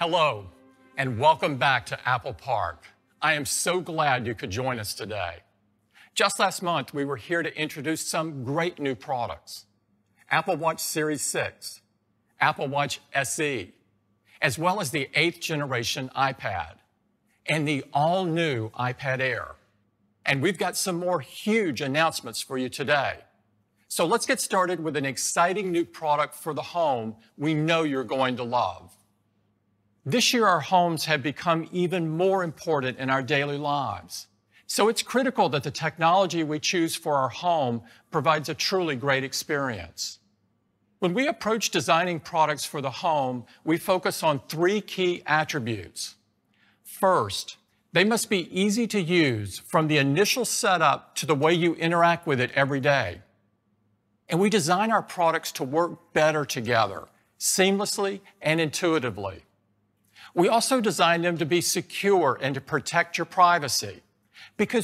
Hello, and welcome back to Apple Park. I am so glad you could join us today. Just last month, we were here to introduce some great new products. Apple Watch Series 6, Apple Watch SE, as well as the 8th generation iPad, and the all-new iPad Air. And we've got some more huge announcements for you today. So let's get started with an exciting new product for the home we know you're going to love. This year, our homes have become even more important in our daily lives. So it's critical that the technology we choose for our home provides a truly great experience. When we approach designing products for the home, we focus on 3 key attributes. First, they must be easy to use from the initial setup to the way you interact with it every day. And we design our products to work better together, seamlessly and intuitively. We also design them to be secure and to protect your privacy, because